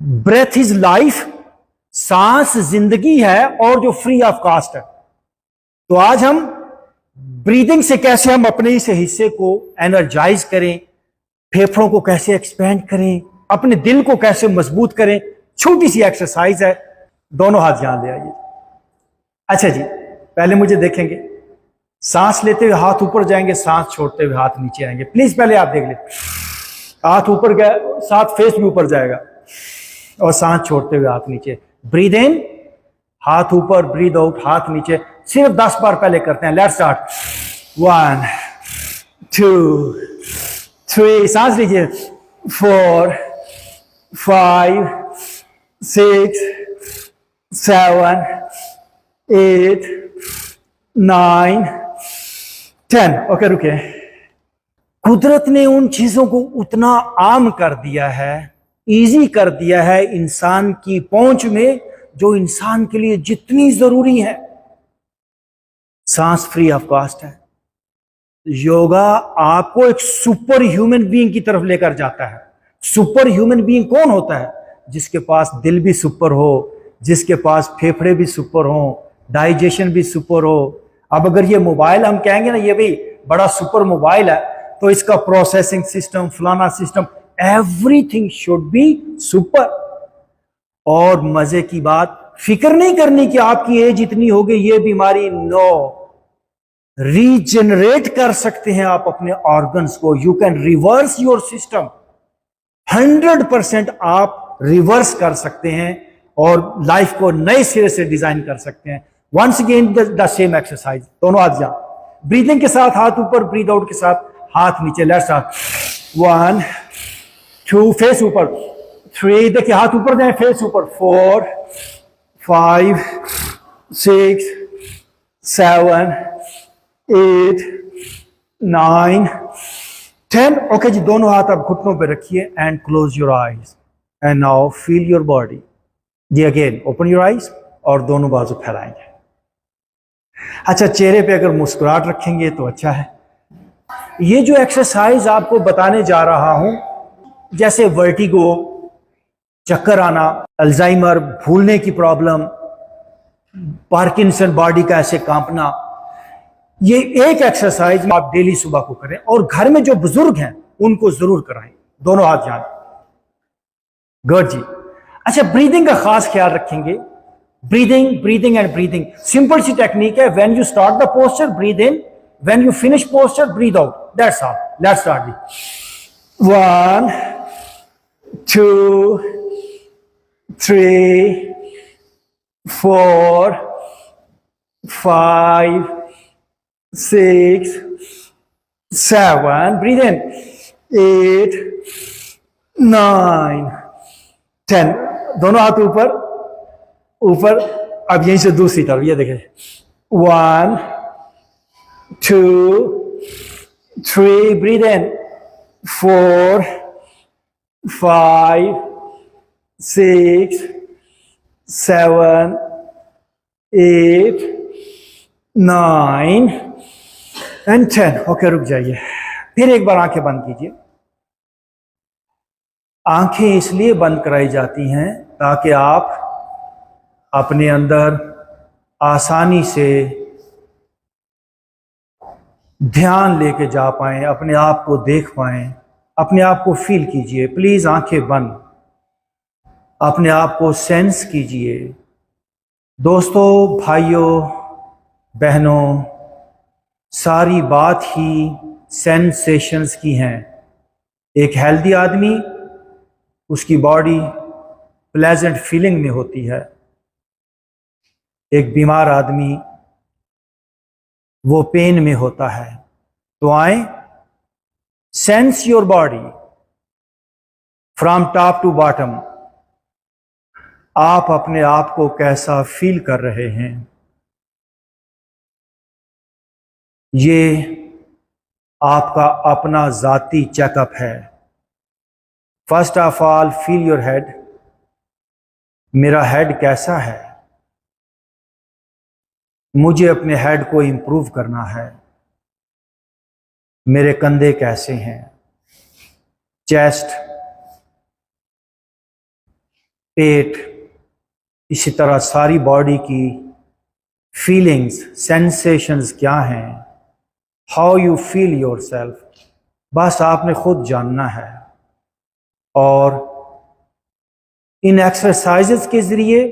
Breath is life, सांस जिंदगी है और जो फ्री ऑफ कॉस्ट है। तो आज हम ब्रीदिंग से कैसे हम अपने इस हिस्से को एनर्जाइज करें, फेफड़ों को कैसे एक्सपेंड करें, अपने दिल को कैसे मजबूत करें, छोटी सी एक्सरसाइज है। दोनों हाथ यहां ले आइए। अच्छा जी, पहले मुझे देखेंगे, सांस लेते हुए हाथ ऊपर जाएंगे, सांस छोड़ते हुए हाथ नीचे आएंगे। प्लीज पहले आप देख ले, हाथ ऊपर गया, साथ फेस भी ऊपर जाएगा और सांस छोड़ते हुए हाथ नीचे। ब्रीद इन, हाथ ऊपर, ब्रीद आउट, हाथ नीचे। सिर्फ 10 बार पहले करते हैं। Let's start. 1 2 3, सांस लीजिए। 4 5 6 7 8 9 10। ओके, रुके। कुदरत ने उन चीजों को उतना आम कर दिया है, इजी कर दिया है इंसान की पहुंच में, जो इंसान के लिए जितनी जरूरी है। सांस फ्री ऑफ कॉस्ट है। योगा आपको एक सुपर ह्यूमन बीइंग की तरफ लेकर जाता है। सुपर ह्यूमन बीइंग कौन होता है? जिसके पास दिल भी सुपर हो, जिसके पास फेफड़े भी सुपर हो, डाइजेशन भी सुपर हो। अब अगर ये मोबाइल हम कहेंगे ना, ये भी बड़ा सुपर मोबाइल है, तो इसका प्रोसेसिंग सिस्टम, फलाना system, everything should be super. और मजे की बात, फिक्र नहीं करनी कि आपकी एज इतनी हो गई, ये बीमारी। नो, रीजनरेट कर सकते हैं आप अपने ऑर्गन्स को। You can reverse your system. 100% आप रिवर्स कर सकते हैं और लाइफ को नए सिरे से डिजाइन कर सकते हैं। Once again the same exercise, दोनों हाथ यहां, ब्रीदिंग के साथ हाथ ऊपर, ब्रीद आउट के साथ हाथ नीचे। Let's start. 1 2, फेस ऊपर। 3, देखिए हाथ ऊपर जाए, फेस ऊपर। 4 5 6 7 8 9 10। ओके जी, दोनों हाथ आप घुटनों पे रखिए and close your eyes and now feel your body. जी अगेन ओपन योर आईज और दोनों बाजू फैलाएंगे। अच्छा, चेहरे पे अगर मुस्कुराहट रखेंगे तो अच्छा है। ये जो एक्सरसाइज आपको बताने जा रहा हूं, जैसे वर्टिगो, चक्कर आना, अल्जाइमर, भूलने की प्रॉब्लम, पार्किंसन, बॉडी का ऐसे कांपना, ये एक एक्सरसाइज आप डेली सुबह को करें और घर में जो बुजुर्ग हैं उनको जरूर कराएं। दोनों हाथ जान। गुड जी। अच्छा, ब्रीदिंग का खास ख्याल रखेंगे। Breathing, breathing and breathing, simple सी टेक्निक है। When you start the posture, breathe in. When you finish posture, breathe out. That's all. Let's start the. 1 2 3 4 5 6 7, breathe in, 8 9 10। दोनों हाथ ऊपर ऊपर। अब यहीं से दूसरी तरफ, ये देखें। 1 2 3, breathe in, 4 5 6 7 8 9 एंड 10। ओके, रुक जाइए। फिर एक बार आंखें बंद कीजिए। आंखें इसलिए बंद कराई जाती हैं ताकि आप अपने अंदर आसानी से ध्यान लेके जा पाएं, अपने आप को देख पाएं, अपने आप को फील कीजिए। प्लीज आंखें बंद, अपने आप को सेंस कीजिए। दोस्तों, भाइयों, बहनों, सारी बात ही सेंसेशंस की हैं। एक हेल्दी आदमी, उसकी बॉडी प्लेजेंट फीलिंग में होती है। एक बीमार आदमी, वो पेन में होता है। तो आए, sense your body from top to bottom. आप अपने आप को कैसा फील कर रहे हैं, ये आपका अपना जाती चेकअप है। First of all, feel your head. मेरा हेड कैसा है? मुझे अपने हेड को इंप्रूव करना है। मेरे कंधे कैसे हैं? चेस्ट, पेट, इसी तरह सारी बॉडी की फीलिंग्स, सेंसेशंस क्या हैं, हाउ यू फील योरसेल्फ, बस आपने खुद जानना है। और इन एक्सरसाइजेस के ज़रिए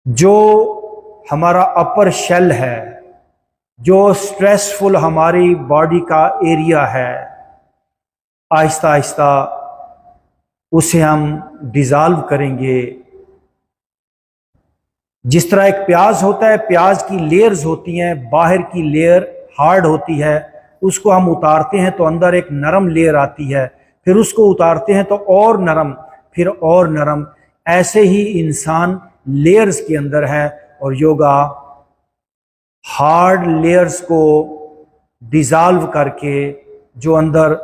जो हमारा अपर शेल है, जो स्ट्रेसफुल हमारी बॉडी का एरिया है, आहिस्ता आहिस्ता उसे हम डिज़ॉल्व करेंगे। जिस तरह एक प्याज होता है, प्याज की लेयर्स होती हैं, बाहर की लेयर हार्ड होती है, उसको हम उतारते हैं तो अंदर एक नरम लेयर आती है, फिर उसको उतारते हैं तो और नरम, फिर और नरम। ऐसे ही इंसान लेयर्स के अंदर है और योगा हार्ड लेयर्स को डिज़ॉल्व करके जो अंदर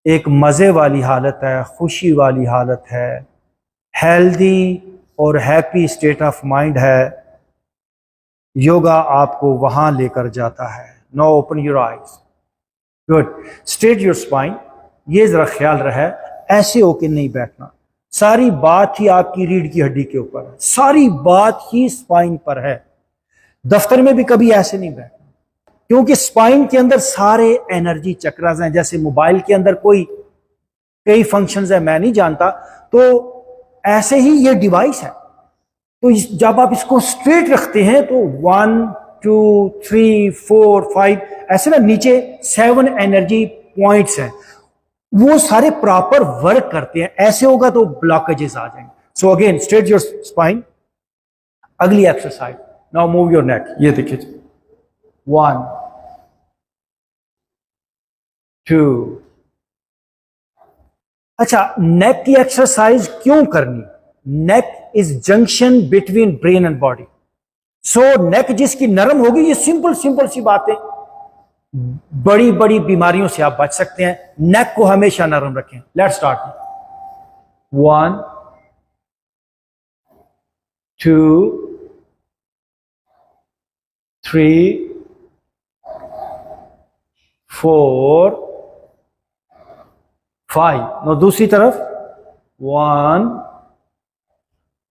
एक मज़े वाली हालत है, खुशी वाली हालत है, हेल्दी और हैप्पी स्टेट ऑफ माइंड है, योगा आपको वहां लेकर जाता है। Now open your eyes, good, straight your spine. ये जरा ख्याल रहे, ऐसे होके नहीं बैठना। सारी बात ही आपकी रीढ़ की हड्डी के ऊपर है, सारी बात ही स्पाइन पर है। दफ्तर में भी कभी ऐसे नहीं बैठना, क्योंकि स्पाइन के अंदर सारे एनर्जी चक्रास हैं। जैसे मोबाइल के अंदर कई फंक्शंस है, मैं नहीं जानता, तो ऐसे ही ये डिवाइस है। तो जब आप इसको स्ट्रेट रखते हैं तो 1 2 3 4 5 ऐसे ना नीचे 7 एनर्जी पॉइंट्स हैं, वो सारे प्रॉपर वर्क करते हैं। ऐसे होगा तो ब्लॉकेजेस आ जाएंगे। So again straight your spine. अगली exercise, now move your neck. ये देखिए, 1 2। अच्छा, नेक की एक्सरसाइज क्यों करनी? Neck is junction between brain and body. So neck जिसकी नरम होगी, ये सिंपल सी बातें, बड़ी बड़ी बीमारियों से आप बच सकते हैं। नेक को हमेशा नरम रखें। Let's start. 1 2 3 4 5। नो दूसरी तरफ, 1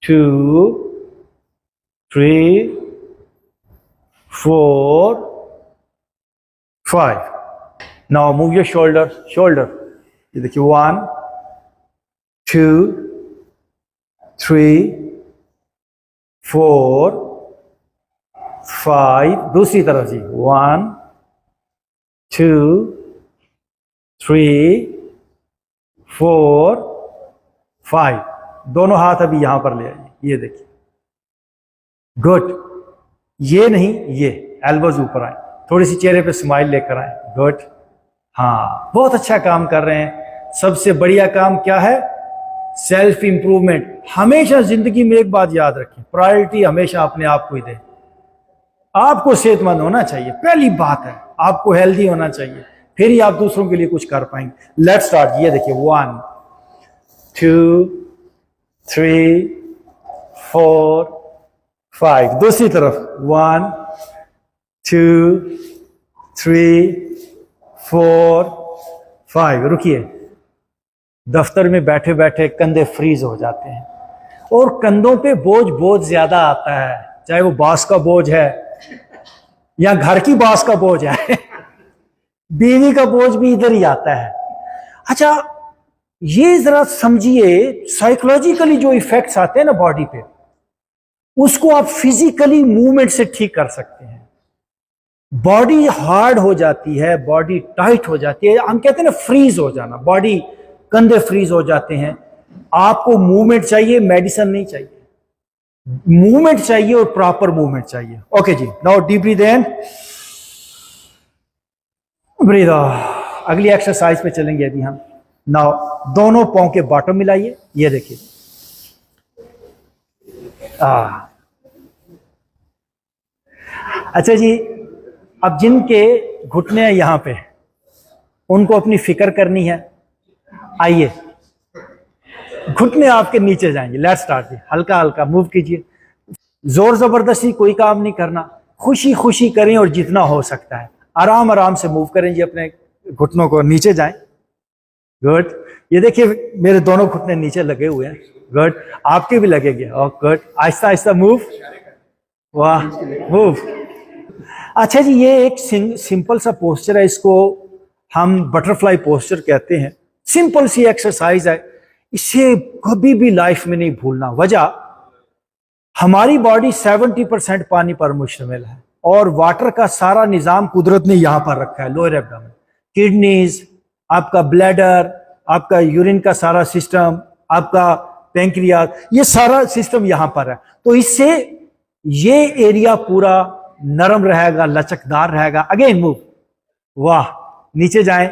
2 3 4 5। Now move your shoulder. ये देखिए, 1 2 3 4 5। दूसरी तरफ जी, 1 2 3 4 5। दोनों हाथ अभी यहां पर ले आइए। ये देखिए, गुड। ये नहीं, ये एल्बोज ऊपर आए, थोड़ी सी चेहरे पे स्माइल लेकर आए। गुड, हाँ, बहुत अच्छा काम कर रहे हैं। सबसे बढ़िया काम क्या है? Self improvement. हमेशा जिंदगी में एक बात याद रखें, प्रायोरिटी हमेशा अपने आप को ही दें। आपको सेहतमंद होना चाहिए, पहली बात है। आपको हेल्दी होना चाहिए, फिर ही आप दूसरों के लिए कुछ कर पाएंगे। Let's start. ये देखिए, 1 2 3 4 5। दूसरी तरफ, 1 2 3 4 5। रुकिए, दफ्तर में बैठे बैठे कंधे फ्रीज हो जाते हैं और कंधों पे बोझ ज्यादा आता है, चाहे वो बांस का बोझ है या घर की बांस का बोझ है। बीवी का बोझ भी इधर ही आता है। अच्छा, ये जरा समझिए, साइकोलॉजिकली जो इफेक्ट्स आते हैं ना बॉडी पे, उसको आप फिजिकली मूवमेंट से ठीक कर सकते हैं। बॉडी हार्ड हो जाती है, बॉडी टाइट हो जाती है, हम कहते हैं ना फ्रीज हो जाना, बॉडी कंधे फ्रीज हो जाते हैं। आपको मूवमेंट चाहिए, मेडिसिन नहीं चाहिए। मूवमेंट चाहिए और प्रॉपर मूवमेंट चाहिए। ओके जी, नाउ डीप ब्रीथ इन, ब्रीथ आउट। अगली एक्सरसाइज पे चलेंगे अभी हम। नाउ दोनों पांव के बॉटम मिलाइए। ये देखिए, अच्छा जी, अब जिनके घुटने यहां पे, उनको अपनी फिक्र करनी है। आइए, घुटने आपके नीचे जाएंगे। लेट्स स्टार्ट जी, हल्का हल्का मूव कीजिए। जोर जबरदस्ती कोई काम नहीं करना, खुशी खुशी करें और जितना हो सकता है आराम आराम से मूव करें जी। अपने घुटनों को नीचे जाएं। गुड। ये देखिए मेरे दोनों घुटने नीचे लगे हुए हैं। गुड, आपके भी लगेंगे। और गुड, आहिस्ता आहिस्ता मूव। वाह, मूव। अच्छा जी, ये एक सिंपल सा पोस्चर है, इसको हम बटरफ्लाई पोस्चर कहते हैं। सिंपल सी एक्सरसाइज है, इसे कभी भी लाइफ में नहीं भूलना। वजह, हमारी बॉडी 70% पानी पर मुश्तमिल है और वाटर का सारा निजाम कुदरत ने यहां पर रखा है। लोअर एब्डोमेन, किडनीज, आपका ब्लैडर, आपका यूरिन का सारा सिस्टम, आपका पैंक्रियाज, ये सारा सिस्टम यहां पर है। तो इससे ये एरिया पूरा नरम रहेगा, लचकदार रहेगा। Again move. वाह, नीचे जाएं।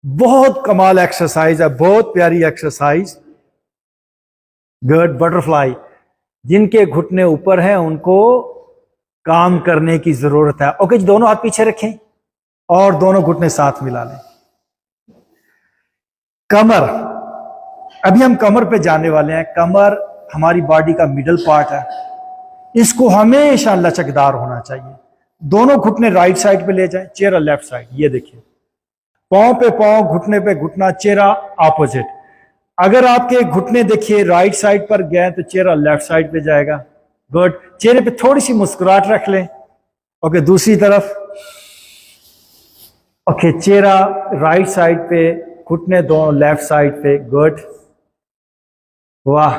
बहुत कमाल एक्सरसाइज है, बहुत प्यारी एक्सरसाइज। Good, butterfly. जिनके घुटने ऊपर हैं उनको काम करने की जरूरत है। ओके जी, दोनों हाथ पीछे रखें और दोनों घुटने साथ मिला लें। कमर, अभी हम कमर पे जाने वाले हैं। कमर हमारी बॉडी का मिडल पार्ट है, इसको हमेशा लचकदार होना चाहिए। दोनों घुटने राइट साइड पे ले जाएं, चेहरा लेफ्ट साइड। ये देखिए, पांव पे पांव, घुटने पे घुटना, चेहरा ऑपोजिट। अगर आपके घुटने देखिए राइट साइड पर गए तो चेहरा लेफ्ट साइड पे जाएगा। गुड, चेहरे पे थोड़ी सी मुस्कुराहट रख लें। ओके, दूसरी तरफ। ओके, चेहरा राइट साइड पे, घुटने दोनों लेफ्ट साइड पे। गुड, वाह।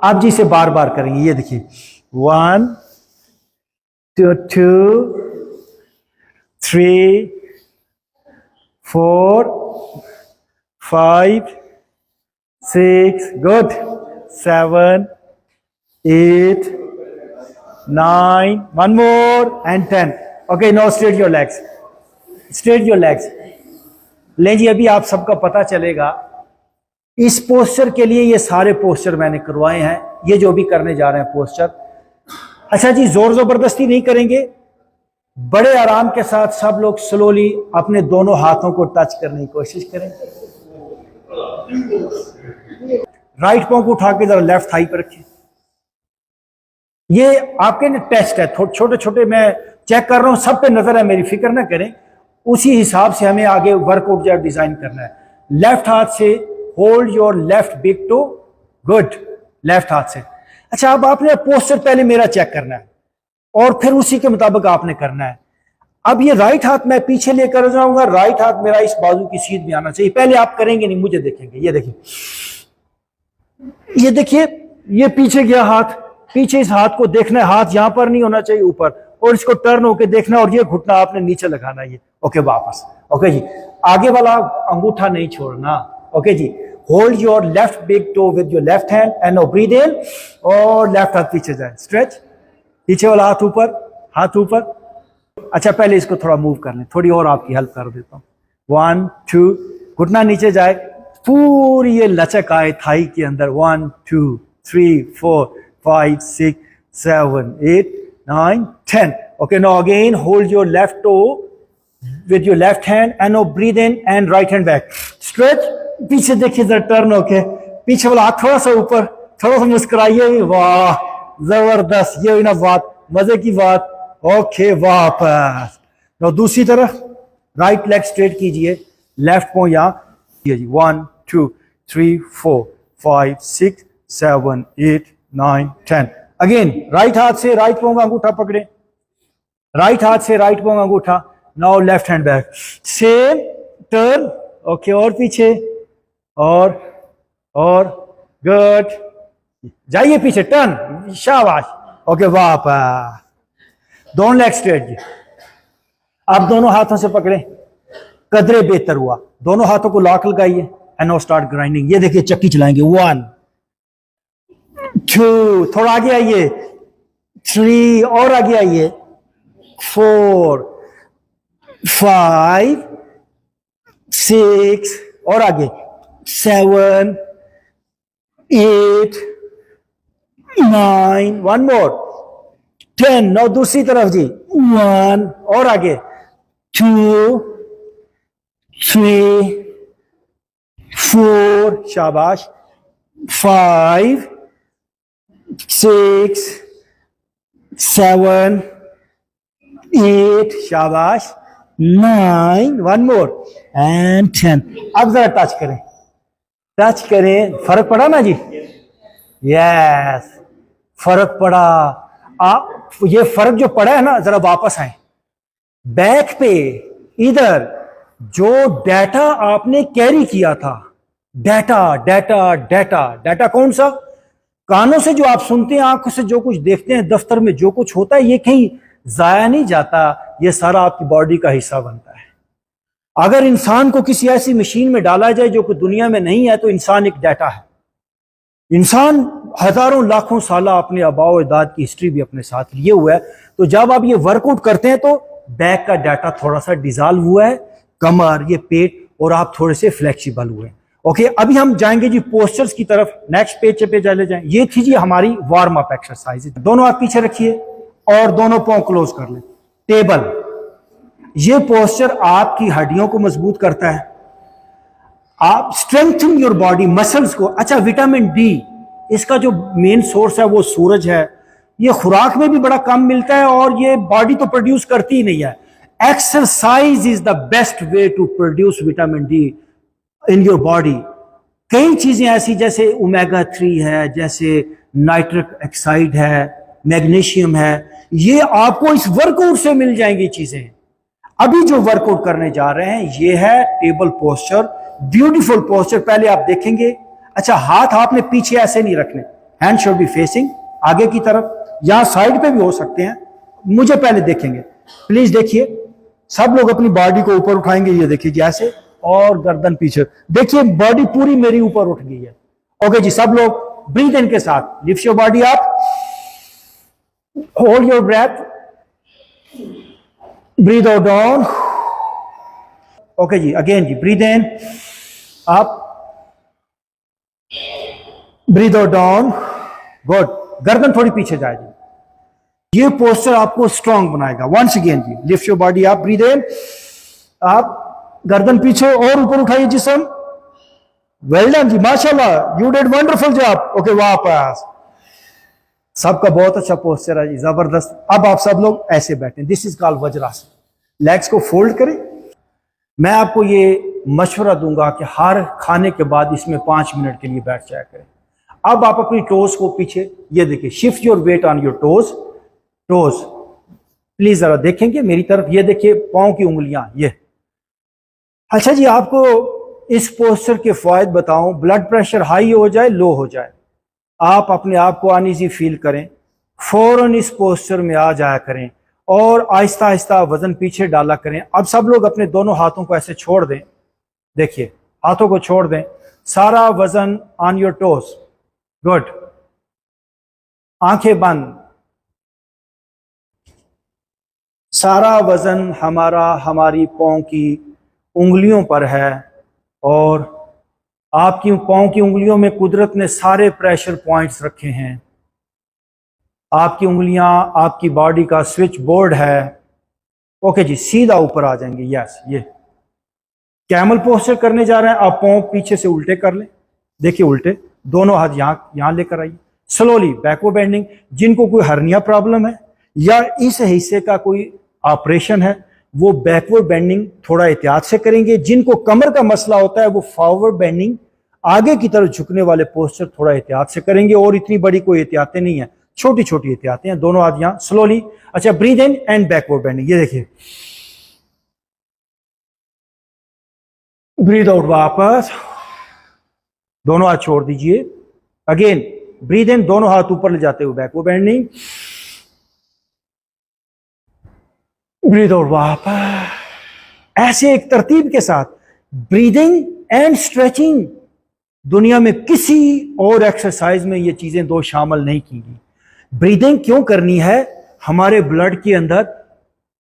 आप जी से बार बार करेंगे। ये देखिए, 1 2 3 4 5 6, good, 7 8 9, one more, and 10. Okay, now straight your legs. Straight your legs. लें जी, अभी आप सबका पता चलेगा। इस पोस्चर के लिए ये सारे पोस्चर मैंने करवाए हैं, ये जो भी करने जा रहे हैं पोस्चर। अच्छा जी, जोर जबरदस्ती नहीं करेंगे, बड़े आराम के साथ सब लोग स्लोली अपने दोनों हाथों को टच करने की कोशिश करें। राइट पांव को उठा के जरा लेफ्ट थाई पर रखें। ये आपके लिए टेस्ट है, छोटे छोटे मैं चेक कर रहा हूं, सब पे नजर है मेरी, फिक्र ना करें। उसी हिसाब से हमें आगे वर्कआउट जो डिजाइन करना है। लेफ्ट हाथ से hold your left big to. Good, left हाथ से। अच्छा, अब आपने पोस्चर पहले मेरा चेक करना है और फिर उसी के मुताबिक आपने करना है। अब ये राइट हाथ मैं पीछे लेकर जाऊंगा, राइट हाथ मेरा इस बाजू की सीध में आना चाहिए। पहले आप करेंगे नहीं, मुझे देखेंगे। ये देखिए, ये देखिए, ये पीछे गया हाथ, पीछे इस हाथ को देखना है, हाथ यहां पर नहीं होना चाहिए, ऊपर, और इसको टर्न होके देखना है और ये घुटना आपने नीचे लगाना है। ये ओके, वापस। ओके जी, आगे वाला अंगूठा नहीं छोड़ना। ओके जी, hold your left big toe with your left hand and now breathe in, और लेफ्ट हाथ पीछे जाए, स्ट्रेच, पीछे वाला हाथ ऊपर, हाथ ऊपर। अच्छा, पहले इसको थोड़ा मूव कर लें, थोड़ी और आपकी हेल्प कर देता हूं। 1 2, घुटना नीचे जाए, पूरी ये लचक आए थाई के अंदर। 1 2 3 4 5 6 7 8 9 10. Okay, now again hold your left toe with your left hand and now breathe in and right hand back. Stretch, पीछे देखिए जरा, टर्न होके पीछे वाला हाथ थोड़ा सा ऊपर, थोड़ा सा मुस्कुराइए। वाह, जबरदस्त, ये हुई ना बात, मजे की बात। ओके, वापस। now दूसरी तरफ, राइट लेग स्ट्रेट कीजिए, लेफ्ट पांव यहां। 1 2 3 4 5 6 7 8 9 10. अगेन राइट हाथ से राइट पांव का अंगूठा पकड़े, राइट हाथ से राइट पांव का अंगूठा। Now left hand back, same turn. Okay, और पीछे, और गुड, जाइए पीछे, टर्न, शाबाश। ओके, वापस। दोनों लेग स्ट्रेट जी। आप दोनों हाथों से पकड़े, कदरे बेहतर हुआ। दोनों हाथों को लॉक लगाइए एंड नाउ स्टार्ट ग्राइंडिंग। ये देखिए, चक्की चलाएंगे। 1 2, थोड़ा आगे आइए, 3, और आगे आइए, 4 5 6, और आगे, 7 8 9, वन मोर, 10। नाउ दूसरी तरफ जी, 1, और आगे, 2 3 4, शाबाश, 5 6 7 8, शाबाश, 9, वन मोर एंड 10। अब जरा टच करें, टच करें, फर्क पड़ा ना जी? यस, फर्क पड़ा। आप ये फर्क जो पड़ा है ना, जरा वापस आए बैक पे। इधर जो डाटा आपने कैरी किया था, डाटा डाटा डाटा डाटा कौन सा? कानों से जो आप सुनते हैं, आंखों से जो कुछ देखते हैं, दफ्तर में जो कुछ होता है, ये कहीं जाया नहीं जाता, ये सारा आपकी बॉडी का हिस्सा बनता है। अगर इंसान को किसी ऐसी मशीन में डाला जाए जो कि दुनिया में नहीं है, तो इंसान एक डाटा है। इंसान हजारों लाखों साल अपने आबाओ अजदाद की हिस्ट्री भी अपने साथ लिए हुआ है। तो जब आप ये वर्कआउट करते हैं तो बैक का डाटा थोड़ा सा डिजॉल्व हुआ है, कमर, ये पेट, और आप थोड़े से फ्लेक्सिबल हुए। ओके, अभी हम जाएंगे जी पोस्चर्स की तरफ। नेक्स्ट पेज पे चले जाएं। ये थी जी हमारी वार्म अप एक्सरसाइज। दोनों हाथ पीछे रखिए और दोनों पांव क्लोज कर लें। टेबल, ये पोस्चर आपकी हड्डियों को मजबूत करता है। आप स्ट्रेंथन योर बॉडी मसल्स को। अच्छा, विटामिन डी, इसका जो मेन सोर्स है वो सूरज है। ये खुराक में भी बड़ा कम मिलता है और ये बॉडी तो प्रोड्यूस करती ही नहीं है। Exercise is the best way to produce vitamin D in your body. कई चीजें ऐसी जैसे ओमेगा 3 है, जैसे नाइट्रिक ऑक्साइड है, मैग्नीशियम है, ये आपको इस वर्कआउट से मिल जाएंगी चीजें। अभी जो वर्कआउट करने जा रहे हैं ये है टेबल पोस्चर, ब्यूटीफुल पोस्चर। पहले आप देखेंगे, अच्छा हाथ आपने पीछे ऐसे नहीं रखने, हैंड शुड बी फेसिंग आगे की तरफ, या साइड पे भी हो सकते हैं। मुझे पहले देखेंगे, प्लीज देखिए। सब लोग अपनी बॉडी को ऊपर उठाएंगे, ये देखिए ऐसे, और गर्दन पीछे। देखिए बॉडी पूरी मेरी ऊपर उठ गई है। ओके जी, सब लोग ब्रीथ इन के साथ lift your body up, hold your breath, breathe out down. Okay जी, अगेन जी, breathe in up, breathe out down. Good, गर्दन थोड़ी पीछे जाए जी। ये पोस्चर आपको स्ट्रांग बनाएगा। वंस अगेन जी, lift your body up, breathe in up, गर्दन पीछे और ऊपर उठाइए जिस्म। वेल डन जी, माशाल्लाह, you did wonderful job. Okay, वापस। सबका बहुत अच्छा पोस्चर है जी, जबरदस्त। अब आप सब लोग ऐसे बैठे, this is called vajrasana. Legs को फोल्ड करें। मैं आपको ये मशवरा दूंगा कि हर खाने के बाद इसमें 5 मिनट के लिए बैठ जाया करें। अब आप अपनी टोज को पीछे, ये देखिए, shift your weight on your toes. Toes please जरा देखेंगे मेरी तरफ, ये देखिए पांव की उंगलियां, ये। अच्छा जी, आपको इस पोस्चर के फायदे बताऊं। ब्लड प्रेशर हाई हो जाए, लो हो जाए, आप अपने आप को अनईजी फील करें, फौरन इस पोस्चर में आ जाया करें और आहिस्ता आहिस्ता वजन पीछे डाला करें। अब सब लोग अपने दोनों हाथों को ऐसे छोड़ दें, देखिए हाथों को छोड़ दें, सारा वजन ऑन योर टोज। गुड, आंखें बंद, सारा वजन हमारी पांव की उंगलियों पर है और आपकी पांव की उंगलियों में कुदरत ने सारे प्रेशर पॉइंट्स रखे हैं। आपकी उंगलियां आपकी बॉडी का स्विच बोर्ड है। ओके जी, सीधा ऊपर आ जाएंगे। यस, ये कैमल पोस्चर करने जा रहे हैं। आप पांव पीछे से उल्टे कर लें, देखिए उल्टे, दोनों हाथ यहां लेकर आइए। Slowly backward bending. जिनको कोई हर्निया प्रॉब्लम है या इस हिस्से का कोई ऑपरेशन है, वो बैकवर्ड बेंडिंग थोड़ा एहतियात से करेंगे। जिनको कमर का मसला होता है वो फॉरवर्ड बेंडिंग, आगे की तरफ झुकने वाले पोस्चर थोड़ा एहतियात से करेंगे। और इतनी बड़ी कोई एहतियातें नहीं है, छोटी छोटी एहतियातें हैं। दोनों हाथ यहां, स्लोली। अच्छा, breathe in and backward bending, ये देखिए, ब्रीथ आउट, वापस, दोनों हाथ छोड़ दीजिए। अगेन ब्रीथ इन, दोनों हाथ ऊपर ले जाते हुए बैकवर्ड बेंडिंग, ब्रीथ आउट, वापस। ऐसे एक तरतीब के साथ ब्रीदिंग एंड स्ट्रेचिंग। दुनिया में किसी और एक्सरसाइज में ये चीजें दो शामिल नहीं की गई। ब्रीदिंग क्यों करनी है? हमारे ब्लड के अंदर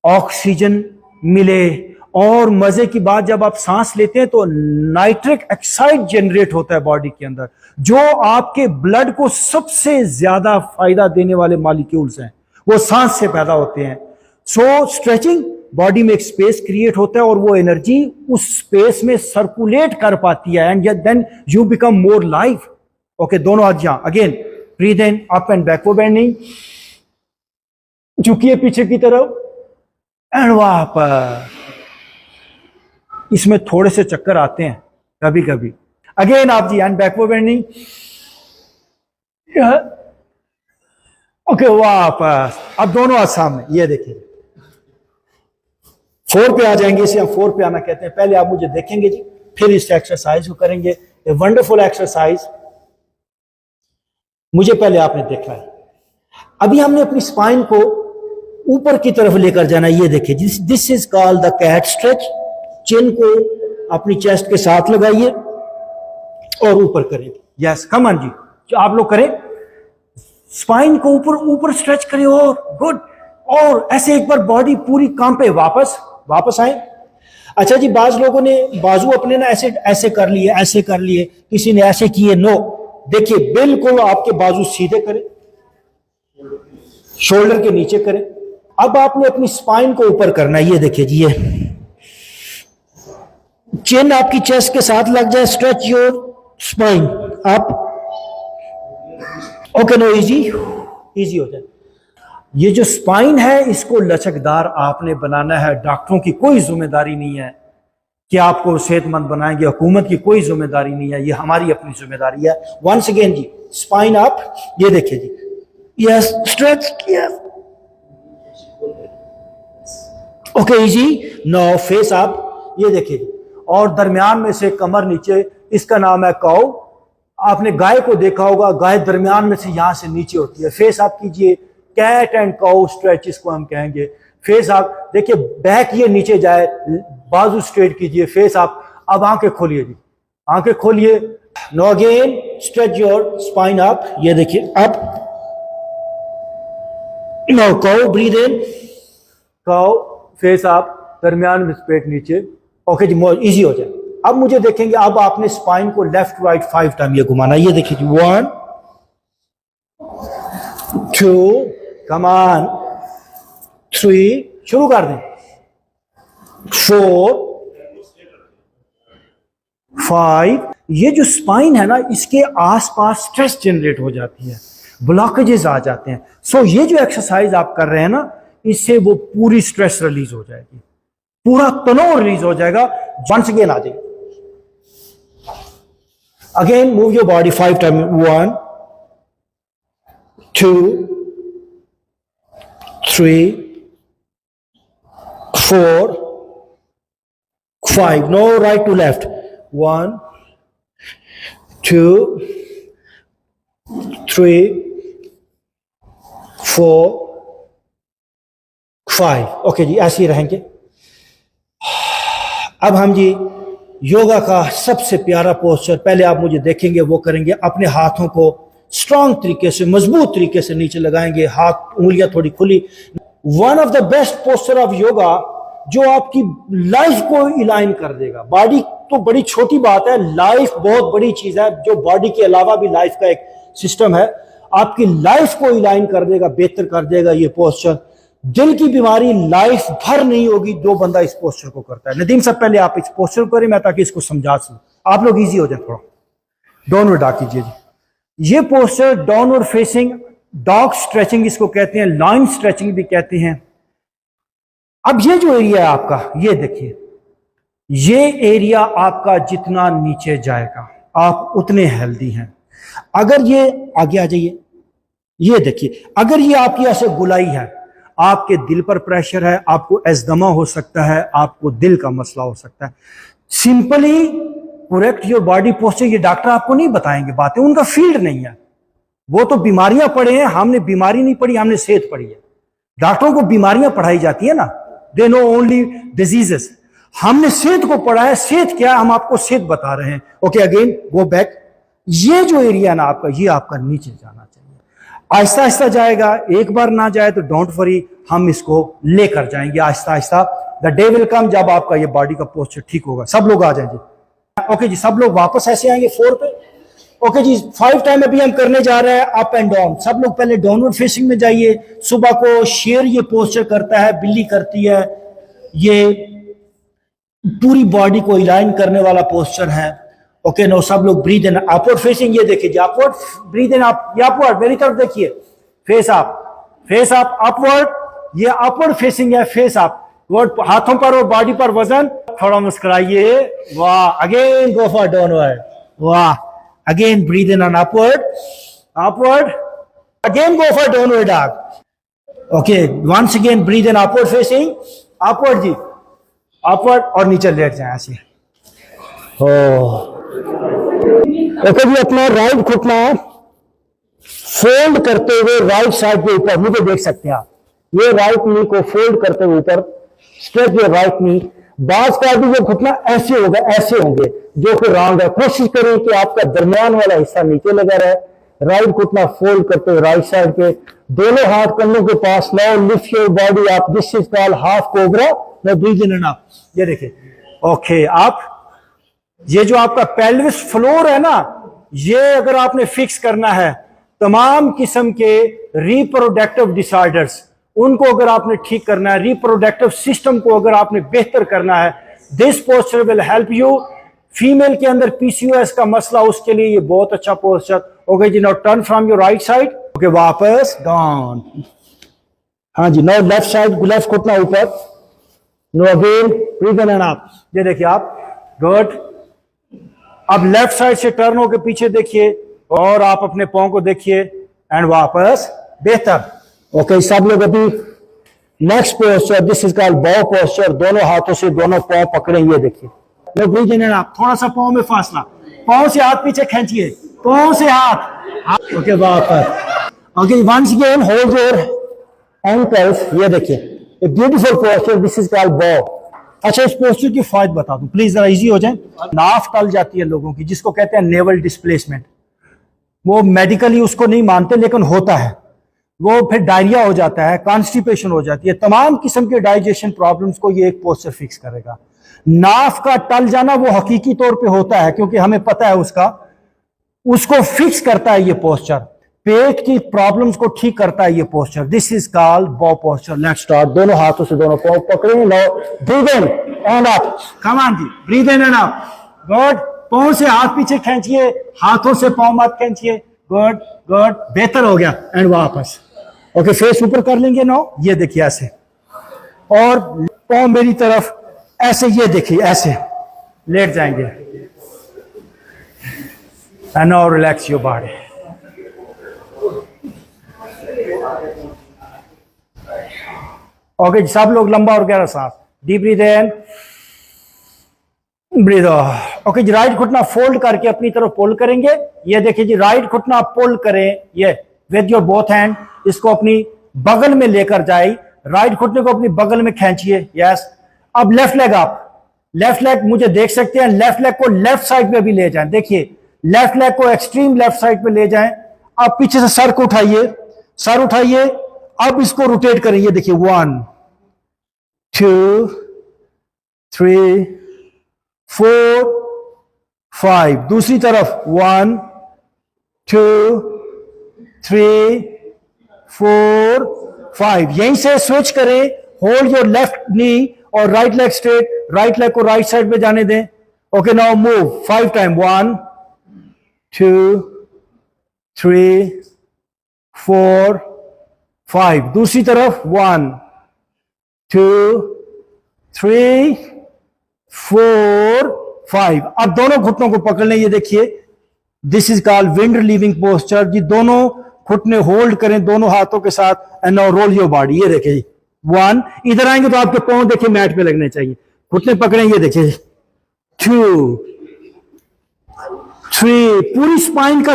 ऑक्सीजन मिले, और मजे की बात, जब आप सांस लेते हैं तो नाइट्रिक ऑक्साइड जनरेट होता है बॉडी के अंदर, जो आपके ब्लड को सबसे ज्यादा फायदा देने वाले मॉलिक्यूल्स हैं, वो सांस से पैदा होते हैं। सो स्ट्रेचिंग, बॉडी में एक स्पेस क्रिएट होता है और वो एनर्जी उस स्पेस में सर्कुलेट कर पाती है, and then you become more life. Okay, दोनों हाथ यहां। Again breathe in, up and backward bending, झुकिए पीछे की तरफ, एंड वापस। इसमें थोड़े से चक्कर आते हैं कभी कभी। अगेन आप जी एंड बैकवर्ड बेंडिंग, ओके वापस। अब दोनों हाथ सामने, ये देखिए 4 पे आ जाएंगे, इसे हम 4 पे आना कहते हैं। पहले आप मुझे देखेंगे जी, फिर इस एक्सरसाइज को करेंगे। ए वंडरफुल एक्सरसाइज, मुझे पहले आपने देखना है। अभी हमने अपनी स्पाइन को ऊपर की तरफ लेकर जाना है। ये देखिए, this is called the cat stretch. Chin को अपनी चेस्ट के साथ लगाइए और ऊपर करें। यस कम ऑन जी, जो आप लोग करें, स्पाइन को ऊपर ऊपर स्ट्रेच करें और गुड, और ऐसे एक बार बॉडी पूरी काम पे वापस आए। अच्छा जी, बाज लोगों ने बाजू अपने ना ऐसे ऐसे कर लिए, ऐसे कर लिए, किसी ने ऐसे किए। नो, देखिए बिल्कुल आपके बाजू सीधे करें, शोल्डर के नीचे करें। अब आपने अपनी स्पाइन को ऊपर करना है। ये देखिए जी, ये चिन आपकी चेस्ट के साथ लग जाए। Stretch your spine up. Okay, no, easy हो जाए। ये जो स्पाइन है इसको लचकदार आपने बनाना है। डॉक्टरों की कोई जिम्मेदारी नहीं है कि आपको सेहतमंद बनाएंगे, हुकूमत की कोई जिम्मेदारी नहीं है, ये हमारी अपनी जिम्मेदारी है। वंस अगेन जी, स्पाइन अप, ये देखिए जी, यस स्ट्रेच किया, okay easy. Now face up, ये देखिए जी, और दरमियान में से कमर नीचे, इसका नाम है काउ। आपने गाय को देखा होगा, गाय दरमियान में से यहां से नीचे होती है। फेस अप कीजिए, कैट एंड काउ स्ट्रेच इसको हम कहेंगे। फेस अप, देखिए बैक ये नीचे जाए, बाजू स्ट्रेट कीजिए, फेस अप। अब आंखें खोलिए जी, आंखें खोलिए। No again, stretch your spine up, ये देखिए up. No cow, breathe in, cow, face up, दरमियान में पेट नीचे। ओके जी, इजी हो जाए। अब मुझे देखेंगे, अब आपने स्पाइन को लेफ्ट राइट 5 टाइम ये घुमाना। ये देखिए जी, 1 2, कम ऑन, 3, शुरू कर दें, 4 5। ये जो स्पाइन है ना, इसके आसपास स्ट्रेस जनरेट हो जाती है, ब्लॉकेजेस आ जाते हैं। सो ये जो एक्सरसाइज आप कर रहे हैं ना, इससे वो पूरी स्ट्रेस रिलीज हो जाएगी, पूरा तनाव रिलीज हो जाएगा। वंस अगेन आ जाइए, again move your body 5 time, 1 2 3 4 5। No, right to left, 1 2 3 4 5। Okay जी, ऐसे ही रहेंगे। अब हम जी योगा का सबसे प्यारा पोस्चर, पहले आप मुझे देखेंगे वो करेंगे। अपने हाथों को स्ट्रांग तरीके से, मजबूत तरीके से नीचे लगाएंगे, हाथ उंगलियां थोड़ी खुली। One of the best posture of yoga जो आपकी लाइफ को इलाइन कर देगा। बॉडी तो बड़ी छोटी बात है, लाइफ बहुत बड़ी चीज है, जो बॉडी के अलावा भी लाइफ का एक सिस्टम है। आपकी लाइफ को इलाइन कर देगा, बेहतर कर देगा ये पोस्चर। दिल की बीमारी लाइफ भर नहीं होगी जो बंदा इस पोस्चर को करता है। नदीम साहब, पहले आप इस पोस्चर को करें, मैं ताकि इसको समझा सकूं, आप लोग इजी हो जाए थोड़ा। डाउनवर्ड आ कीजिए जी। ये posture downward facing dog stretching इसको कहते हैं, लाइन स्ट्रेचिंग भी कहते हैं। अब ये जो एरिया है आपका, ये देखिए, ये एरिया आपका जितना नीचे जाएगा आप उतने हेल्दी हैं। अगर ये आगे आ जाइए, ये देखिए, अगर ये आपकी ऐसे गुलाई है, आपके दिल पर प्रेशर है, आपको एस्दमा हो सकता है, आपको दिल का मसला हो सकता है। Simply correct your body posture, ये डॉक्टर आपको नहीं बताएंगे बातें, उनका फील्ड नहीं है। वो तो बीमारियां पढ़े हैं, हमने बीमारी नहीं पढ़ी, हमने सेहत पढ़ी है। डॉक्टरों को बीमारियां पढ़ाई जाती है ना, दे नो ओनली डिजीजेस। हमने सेहत को पढ़ा है, सेहत क्या है हम आपको सेहत बता रहे हैं। Okay again go back. ये जो एरिया ना आपका, ये आपका नीचे जाना चाहिए, आहिस्ता आहिस्ता जाएगा। एक बार ना जाए तो डोंट वरी, हम इसको लेकर जाएंगे Aahista Aahista. The day will come जब आपका ये बॉडी का पोस्चर ठीक होगा। सब लोग आ जाएंगे। ओके जी, सब लोग वापस ऐसे आएंगे 4 पे। ओके जी, 5 टाइम अभी हम करने जा रहे हैं अप एंड डाउन। सब लोग पहले डाउनवर्ड फेसिंग में जाइए। सुबह को शेर ये पोस्चर करता है, बिल्ली करती है, ये पूरी बॉडी को इलाइन करने वाला पोस्चर है। ओके नो, सब लोग ब्रीथ इन, अपवर्ड फेसिंग, ये देखिए अपवर्ड, ब्रीथ इन अप, ये अपवर्ड, मेरी तरफ देखिए, फेस अप अपवर्ड, ये अपवर्ड फेसिंग है, फेस अप। हाथों पर और बॉडी पर वजन, थोड़ा मुस्कुराइए। वाह, अगेन गो फॉर डाउनवर्ड। वाह, again breathe in on upward, upward, again go for downward dog. Okay, once again breathe in upward facing, upward जी, अपवर्ड, और नीचे लेट जाए ऐसे। ओके जी, अपना राइट घुटना फोल्ड करते हुए राइट साइड के ऊपर, मुझे देख सकते हैं आप, ये राइट नी को फोल्ड करते हुए ऊपर, स्ट्रेच योर राइट नी। बाज का भी जो घुटना ऐसे होगा, ऐसे होंगे, जो कि रॉन्ग है। कोशिश करें कि आपका दरमियान वाला हिस्सा नीचे लगा रहे। राइट घुटना फोल्ड करते हुए राइट साइड पे, दोनों हाथ कंधों के पास। Now lift your body up, this is called half cobra. Now breathe in and up, ये देखिए। ओके, आप ये जो आपका पेल्विस फ्लोर है ना, ये अगर आपने फिक्स करना है, तमाम किस्म के रिप्रोडक्टिव डिसऑर्डर्स, उनको अगर आपने ठीक करना है, रिप्रोडक्टिव सिस्टम को अगर आपने बेहतर करना है, this posture will help you. Female के अंदर पीसीओएस का मसला, उसके लिए ये बहुत अच्छा पोस्चर। ओके जी, now turn from your right side. Okay, वापस डाउन। हाँ जी, नाउ लेफ्ट साइड, लेफ्ट घुटना ऊपर। No again breathe in and up, ये देखिए आप, गुड। अब लेफ्ट साइड से टर्न होकर पीछे देखिए, और आप अपने पांव को देखिए, एंड वापस, बेहतर। ओके, सब लोग अभी next posture, this is called bow posture. दोनों हाथों से दोनों पांव पकड़े, ये देखिए। ब्रीथ इन एंड अप, थोड़ा सा पांव में फासला, पांव से हाथ पीछे खींचिए, पांव से हाथ। ओके, वापस। Okay, once again hold your ankles, ये देखिए, a beautiful posture, this is called bow. अच्छा, इस पोस्चर की फायदे बता दूं प्लीज, जरा इजी हो जाए। नाफ टल जाती है लोगों की, जिसको कहते हैं नेवल डिस्प्लेसमेंट। वो मेडिकली उसको नहीं मानते, लेकिन होता है। वो फिर डायरिया हो जाता है, कॉन्स्टिपेशन हो जाती है, तमाम किस्म के डाइजेशन प्रॉब्लम्स को ये एक पोस्चर फिक्स करेगा। नाफ का टल जाना वो हकीकी तौर पे होता है, क्योंकि हमें पता है उसको फिक्स करता है ये पोस्चर। पेट की प्रॉब्लम्स को ठीक करता है ये posture. This is called bow posture. Let's start. दोनों हाथों से दोनों पांव पकड़े। Now breathe in and up, come on जी, breathe in and up, good. पांव से हाथ पीछे खींचिए, हाथों से पांव मत खींचिए, गुड गुड, बेहतर हो गया। एंड वापस। ओके, फेस ऊपर कर लेंगे। नाउ ये देखिए ऐसे, और पांव मेरी तरफ ऐसे, ये देखिए ऐसे लेट जाएंगे। And now relax your body. Okay, सब लोग लंबा और गहरा सांस, डीप ब्रीथ इन, ब्रीथ आउट। ओके जी, राइट घुटना फोल्ड करके अपनी तरफ पुल करेंगे। ये देखिए जी, राइट घुटना पुल करें, ये विद योर बोथ हैंड, इसको अपनी बगल में लेकर जाए। राइट घुटने को अपनी बगल में खींचिए, यस। अब लेफ्ट लेग आप, लेफ्ट लेग मुझे देख सकते हैं, लेफ्ट लेग को लेफ्ट साइड पे भी ले जाएं। देखिए, लेफ्ट लेग को एक्सट्रीम लेफ्ट साइड पे ले जाएं। अब पीछे से सर को उठाइए, सर उठाइए। अब इसको रोटेट करें, ये देखिए, 1 2 3 4 5। दूसरी तरफ 1 2 3 4 5। यहीं से स्विच करें। होल्ड योर लेफ्ट नी और right leg straight, right leg को राइट साइड पे जाने दें। Okay, now move 5 time, 1 2 3 4 5। दूसरी तरफ 1 2 3 4 5। अब दोनों घुटनों को पकड़ लें, ये देखिए, this is called wind relieving posture जी। दोनों घुटने होल्ड करें दोनों हाथों के साथ, and now roll your body. ये देखिए, 1, इधर आएंगे तो आपके पांव देखिए मैट पे लगने चाहिए, घुटने पकड़ें, ये देखिए, 2 3, पूरी स्पाइन का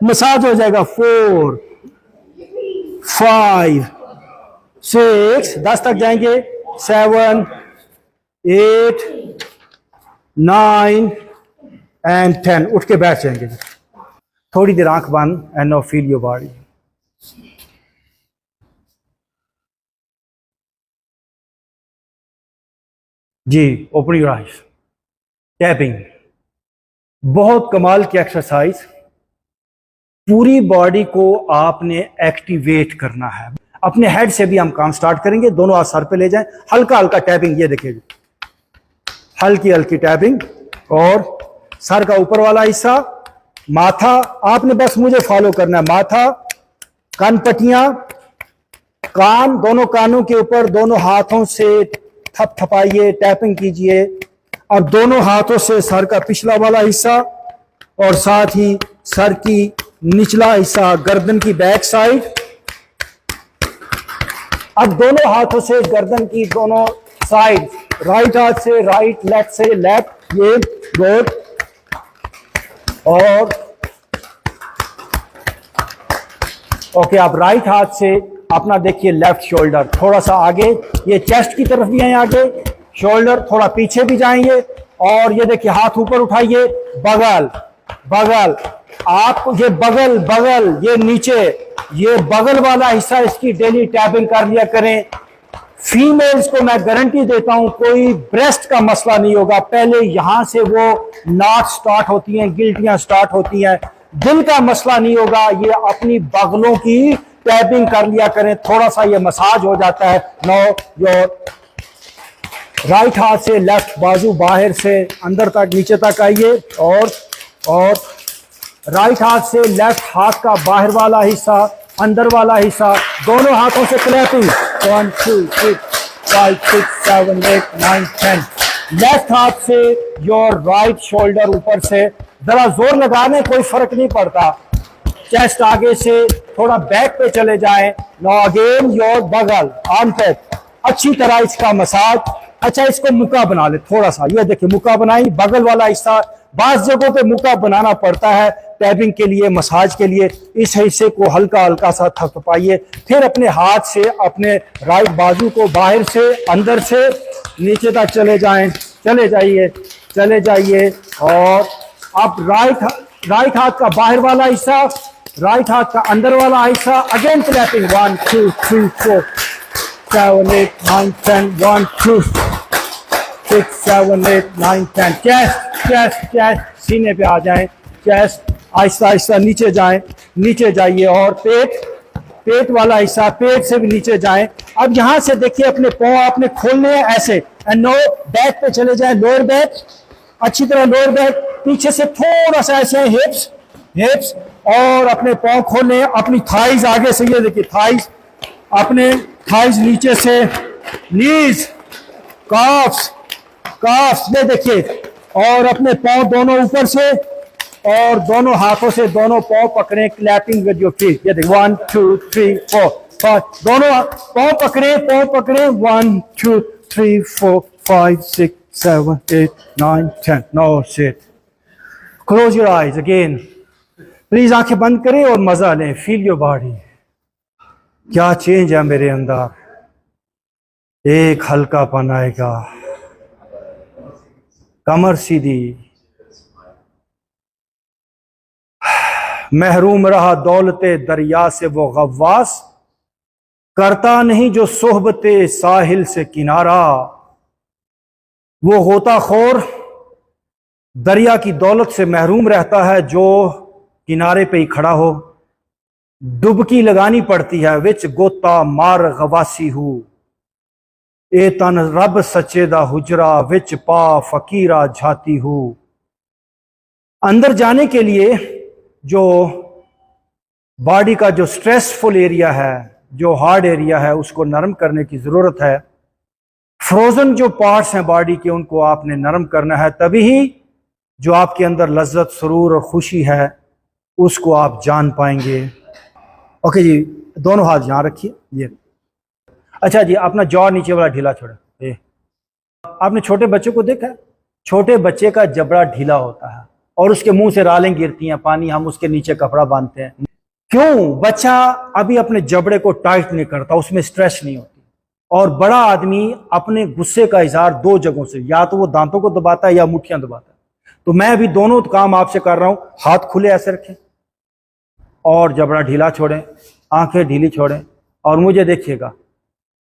मसाज हो जाएगा, 4 5 6, 10 तक जाएंगे, 7 8 9 एंड 10। उठ के बैठ जाएंगे, थोड़ी देर आंख बंद, and now feel your body. जी, ओपन योर आइज। टैपिंग बहुत कमाल की एक्सरसाइज, पूरी बॉडी को आपने एक्टिवेट करना है। अपने हेड से भी हम काम स्टार्ट करेंगे। दोनों हाथ सर पे ले जाएं, हल्का हल्का टैपिंग, ये देखिए, हल्की हल्की टैपिंग। और सर का ऊपर वाला हिस्सा, माथा, आपने बस मुझे फॉलो करना है। माथा, कान पट्टियां, कान, दोनों कानों के ऊपर दोनों हाथों से थपथपाइए, टैपिंग कीजिए। अब दोनों हाथों से सर का पिछला वाला हिस्सा और साथ ही सर की निचला हिस्सा, गर्दन की बैक साइड। अब दोनों हाथों से गर्दन की दोनों साइड, राइट हाथ से राइट, लेफ्ट से लेफ्ट, ये गुड। और ओके, आप राइट हाथ से अपना देखिए लेफ्ट शोल्डर थोड़ा सा आगे, ये चेस्ट की तरफ भी है आगे, शोल्डर थोड़ा पीछे भी जाएंगे। और ये देखिए हाथ ऊपर उठाइए, बगल बगल, आप ये बगल बगल, ये नीचे, ये बगल वाला हिस्सा इसकी डेली टैपिंग कर लिया करें। फीमेल्स को मैं गारंटी देता हूं कोई ब्रेस्ट का मसला नहीं होगा। पहले यहां से वो नॉट स्टार्ट होती हैं, गिल्टियां स्टार्ट होती हैं, दिल का मसला नहीं होगा। ये अपनी बगलों की टैपिंग कर लिया करें, थोड़ा सा ये मसाज हो जाता है। नो योर राइट हाथ से लेफ्ट बाजू बाहर से अंदर तक नीचे तक आइए, और राइट हाथ से लेफ्ट हाथ का बाहर वाला हिस्सा, अंदर वाला हिस्सा, दोनों हाथों से क्लैपिंग। 1 2 3 5 6 7 8 9 10। लेफ्ट हाथ से योर राइट शोल्डर ऊपर से, जरा जोर लगाने कोई फर्क नहीं पड़ता। चेस्ट आगे से थोड़ा बैक पे चले जाएं। नाउ अगेन योर बगल, आर्मपिट, अच्छी तरह इसका मसाज। अच्छा, इसको मुक्का बना ले थोड़ा सा, ये देखिए मुक्का बनाई, बगल वाला हिस्सा। बास जगहों पे मुक्का बनाना पड़ता है टैपिंग के लिए, मसाज के लिए। इस हिस्से को हल्का हल्का सा थपथपाइए, फिर अपने हाथ से अपने राइट बाजू को बाहर से अंदर से नीचे तक चले जाएं, चले जाइए। और आप राइट हाथ का बाहर वाला हिस्सा, राइट हाथ का अंदर वाला हिस्सा, अगेन क्लैपिंग। 1 2 3 4 7 8 9 10। 1 2 6 7 8 9 10। चेस्ट सीने पे आ जाएं, चेस्ट आहिस्ता आहिस्ता नीचे जाइए। और पेट वाला हिस्सा, पेट से भी नीचे जाएं। अब यहां से देखिए अपने पांव आपने खोलने हैं ऐसे, एंड नो बैक पे चले जाएं, लोअर बैक, अच्छी तरह लोअर बैक, पीछे से थोड़ा सा ऐसे हिप्स, और अपने पांव खोलने, अपनी थाइज आगे से, ये देखिए थाइज, अपने थाइज नीचे से, नीज, काफ्स, ये देखिए, और अपने पांव दोनों ऊपर से, और दोनों हाथों से दोनों पांव पकड़े, क्लैपिंग विद योर फीट। ये देखिए 1 2 3 4 5, दोनों पांव पकड़े। 1 2 3 4 5 6 7 8 9 10। Now sit, close your eyes again, please आंखें बंद करें और मजा लें, फील योर बॉडी। क्या चेंज है मेरे अंदर, एक हल्कापन आएगा, कमर सीधी। महरूम रहा दौलते दरिया से वो गव्वास, करता नहीं जो सोहबते साहिल से किनारा। वो गोताखोर दरिया की दौलत से महरूम रहता है जो किनारे पे ही खड़ा हो। डुबकी लगानी पड़ती है, विच गोता मार गवासी हूं। ए तन रब सच्चे दा हुजरा, विच पा फकीरा झाती हूं। अंदर जाने के लिए जो बॉडी का जो स्ट्रेसफुल एरिया है, जो हार्ड एरिया है, उसको नरम करने की जरूरत है। फ्रोजन जो पार्ट्स हैं बॉडी के, उनको आपने नरम करना है, तभी ही जो आपके अंदर लज्जत, सुरूर और खुशी है उसको आप जान पाएंगे। ओके जी, दोनों हाथ यहां रखिए, ये। अच्छा जी, अपना जॉ नीचे वाला ढीला छोड़े। आपने छोटे बच्चों को देखा है, छोटे बच्चे का जबड़ा ढीला होता है और उसके मुंह से रालें गिरती हैं, पानी, हम उसके नीचे कपड़ा बांधते हैं। क्यों? बच्चा अभी अपने जबड़े को टाइट नहीं करता, उसमें स्ट्रेस नहीं होती। और बड़ा आदमी अपने गुस्से का इजहार दो जगहों से, या तो वो दांतों को दबाता है या मुट्ठियां दबाता है। तो मैं अभी दोनों काम आपसे कर रहा हूं, हाथ खुले ऐसे रखें और जबड़ा ढीला छोड़ें, आंखें ढीली छोड़ें, और मुझे देखिएगा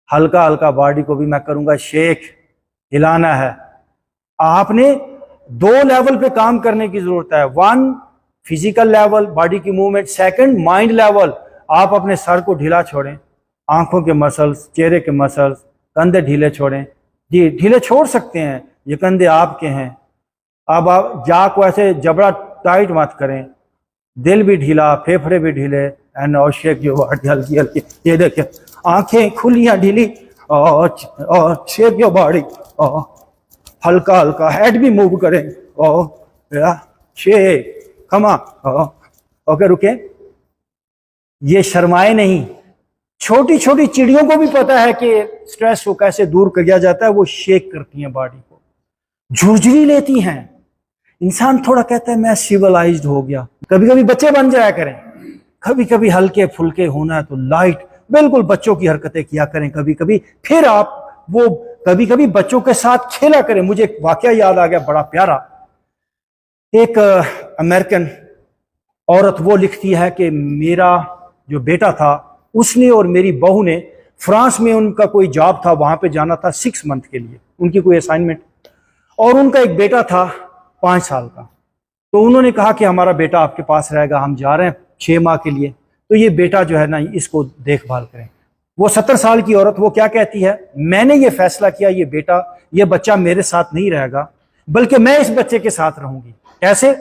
हल्का हल्का बॉडी को भी मैं करूंगा शेक, हिलाना है। आपने दो लेवल पे काम करने की जरूरत है। 1 फिजिकल लेवल, बॉडी की मूवमेंट। 2 माइंड लेवल, आप अपने सर को ढीला छोड़ें, आंखों के मसल्स, चेहरे के मसल्स, कंधे ढीले छोड़ें। जी, ढीले छोड़ सकते हैं, ये कंधे आपके हैं। अब आप जा को ऐसे जबड़ा टाइट मत करें, दिल भी ढीला, फेफड़े भी ढीले, एंड शेक जो बॉडी हल्की हल्की। ये देखिए आंखें खुली ढीली, और शेक योर बॉडी, और हल्का हल्का हेड भी मूव करें, और शेक, कम ऑन, ओके रुके। ये शर्माए नहीं, छोटी छोटी चिड़ियों को भी पता है कि स्ट्रेस को कैसे दूर किया जाता है, वो शेक करती हैं बॉडी को, झुरझुरी लेती हैं। इंसान थोड़ा कहता है मैं सिविलाइज्ड हो गया, कभी कभी बच्चे बन जाया करें, कभी कभी हल्के फुल्के होना है तो लाइट, बिल्कुल बच्चों की हरकतें किया करें कभी कभी, फिर आप वो कभी कभी बच्चों के साथ खेला करें। मुझे एक वाकया याद आ गया बड़ा प्यारा। एक अमेरिकन औरत वो लिखती है कि मेरा जो बेटा था उसने और मेरी बहू ने फ्रांस में, उनका कोई जॉब था, वहां पे जाना था 6 मंथ के लिए, उनकी कोई असाइनमेंट, और उनका एक बेटा था 5 साल का। तो उन्होंने कहा कि हमारा बेटा आपके पास रहेगा, हम जा रहे हैं 6 माह के लिए, तो ये बेटा जो है ना इसको देखभाल करें। वो 70 साल की औरत वो क्या कहती है, मैंने ये फैसला किया ये बच्चा मेरे साथ नहीं रहेगा, बल्कि मैं इस बच्चे के साथ रहूंगी। कैसे?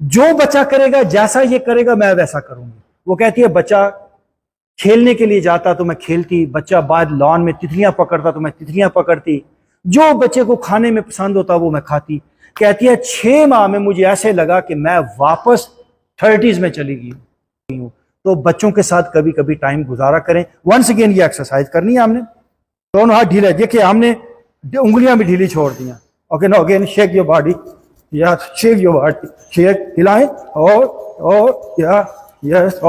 जो बच्चा करेगा, जैसा ये करेगा मैं वैसा करूंगी। वो कहती है बच्चा खेलने के लिए जाता तो मैं खेलती, बच्चा बाद लॉन में तितलियां पकड़ता तो मैं तितलियां पकड़ती, जो बच्चे को खाने में पसंद होता वो मैं खाती। कहती है 6 माह में मुझे ऐसे लगा कि मैं वापस 30s में चली गई हूं। तो बच्चों के साथ कभी कभी टाइम गुजारा करें। वंस अगेन ये एक्सरसाइज करनी है हमने, दोनों हाथ ढीले, देखिए हमने उंगलियां भी ढीली छोड़ दी। Okay, no again shake your body, या शेक योर बॉडी, शेक, हिलाएं, और या यस,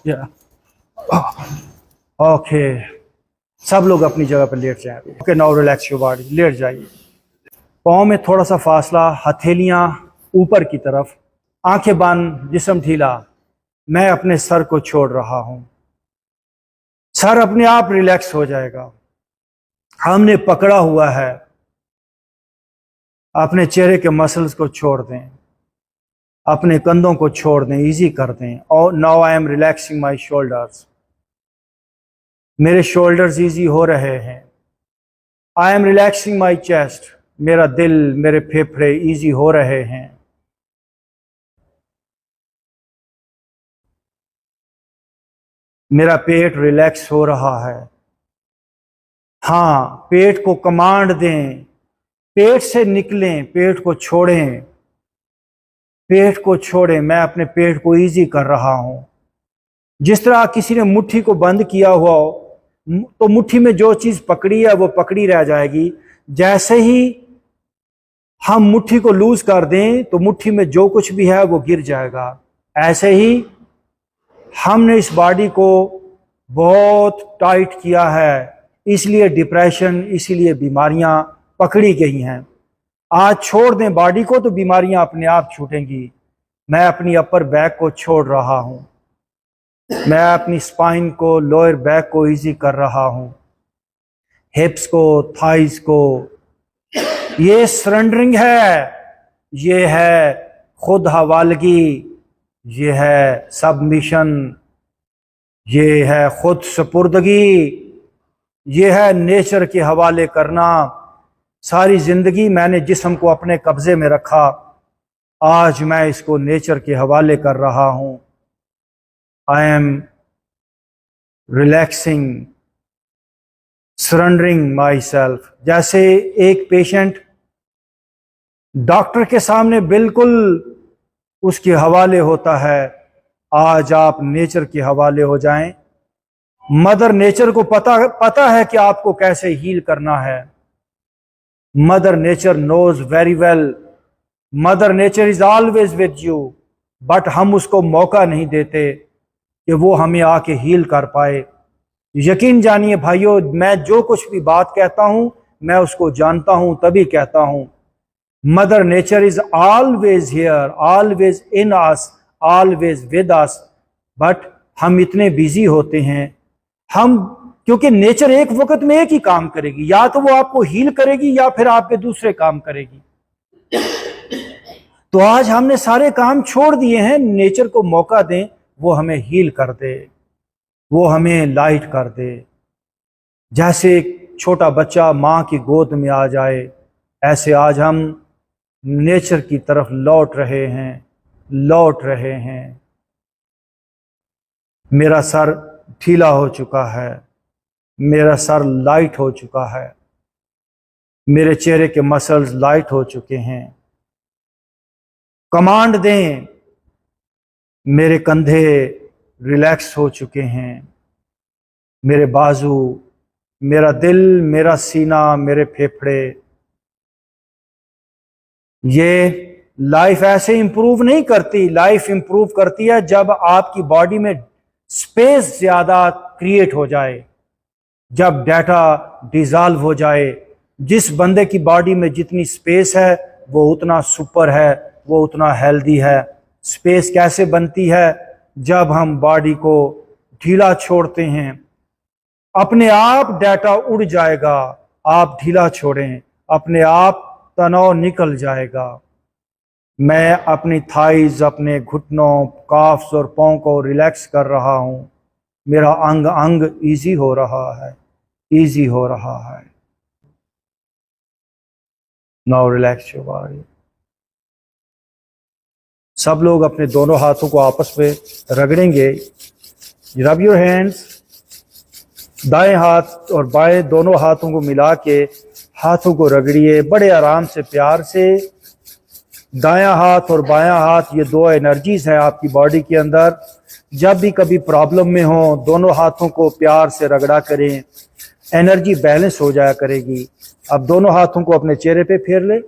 या ओके। सब लोग अपनी जगह पर लेट जाए। Okay, now relax your body, लेट जाइए। पाँव में थोड़ा सा फासला, हथेलियां ऊपर की तरफ, आंखें बंद, जिस्म ढीला। मैं अपने सर को छोड़ रहा हूं, सर अपने आप रिलैक्स हो जाएगा। हमने पकड़ा हुआ है, अपने चेहरे के मसल्स को छोड़ दें, अपने कंधों को छोड़ दें, इजी कर दें। और now I am relaxing my shoulders, मेरे शोल्डर्स इजी हो रहे हैं। I am relaxing my chest, मेरा दिल, मेरे फेफड़े इजी हो रहे हैं। मेरा पेट रिलैक्स हो रहा है। हाँ, पेट को कमांड दें, पेट से निकलें, पेट को छोड़ें, पेट को छोड़ें। मैं अपने पेट को इजी कर रहा हूं। जिस तरह किसी ने मुट्ठी को बंद किया हुआ हो तो मुट्ठी में जो चीज पकड़ी है वो पकड़ी रह जाएगी। जैसे ही हम मुट्ठी को लूज कर दें तो मुट्ठी में जो कुछ भी है वो गिर जाएगा। ऐसे ही हमने इस बॉडी को बहुत टाइट किया है, इसलिए डिप्रेशन, इसीलिए बीमारियां पकड़ी गई हैं। आज छोड़ दें बॉडी को तो बीमारियां अपने आप छूटेंगी। मैं अपनी अपर बैक को छोड़ रहा हूं, मैं अपनी स्पाइन को, लोअर बैक को इजी कर रहा हूं, हिप्स को, थाइस को। ये सरेंडरिंग है, ये है खुद हवालगी, ये है सबमिशन, ये है खुद सुपुर्दगी, ये है नेचर के हवाले करना। सारी जिंदगी मैंने जिस्म को अपने कब्जे में रखा, आज मैं इसको नेचर के हवाले कर रहा हूं। I am relaxing, surrendering my self. जैसे एक पेशेंट डॉक्टर के सामने बिल्कुल उसके हवाले होता है, आज आप नेचर के हवाले हो जाएं। मदर नेचर को पता है कि आपको कैसे हील करना है। Mother nature knows very well, mother nature is always with you, but हम उसको मौका नहीं देते कि वो हमें आके हील कर पाए। यकीन जानिए भाइयों, मैं जो कुछ भी बात कहता हूं मैं उसको जानता हूं, तभी कहता हूं। Mother nature is always here, always in us, always with us, but हम इतने बिजी होते हैं। हम, क्योंकि नेचर एक वक्त में एक ही काम करेगी, या तो वो आपको हील करेगी या फिर आपके दूसरे काम करेगी। तो आज हमने सारे काम छोड़ दिए हैं, नेचर को मौका दें, वो हमें हील कर दे, वो हमें लाइट कर दे। जैसे एक छोटा बच्चा मां की गोद में आ जाए, ऐसे आज हम नेचर की तरफ लौट रहे हैं, लौट रहे हैं। मेरा सर ढीला हो चुका है, मेरा सर लाइट हो चुका है, मेरे चेहरे के मसल्स लाइट हो चुके हैं। कमांड दें, मेरे कंधे रिलैक्स हो चुके हैं, मेरे बाजू, मेरा दिल, मेरा सीना, मेरे फेफड़े। ये लाइफ ऐसे इंप्रूव नहीं करती, लाइफ इंप्रूव करती है जब आपकी बॉडी में स्पेस ज्यादा क्रिएट हो जाए, जब डाटा डिसॉल्व हो जाए। जिस बंदे की बॉडी में जितनी स्पेस है वो उतना सुपर है, वो उतना हेल्दी है। स्पेस कैसे बनती है? जब हम बॉडी को ढीला छोड़ते हैं, अपने आप डाटा उड़ जाएगा। आप ढीला छोड़ें, अपने आप तनाव निकल जाएगा। मैं अपनी थाइज, अपने घुटनों, काफ्स और पाँव को रिलैक्स कर रहा हूं। मेरा अंग अंग इजी हो रहा है, इजी हो रहा है। Now relax your body. सब लोग अपने दोनों हाथों को आपस में रगड़ेंगे। Rub your hands. दाएं हाथ और बाएं दोनों हाथों को मिला के हाथों को रगड़िए बड़े आराम से, प्यार से। दायां हाथ और बायां हाथ, ये दो एनर्जीज हैं आपकी बॉडी के अंदर। जब भी कभी प्रॉब्लम में हो, दोनों हाथों को प्यार से रगड़ा करें, एनर्जी बैलेंस हो जाया करेगी। अब दोनों हाथों को अपने चेहरे पे फेर ले,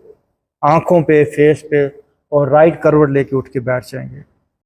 आंखों पे, फेस पे, और राइट करवट लेके उठ के बैठ जाएंगे।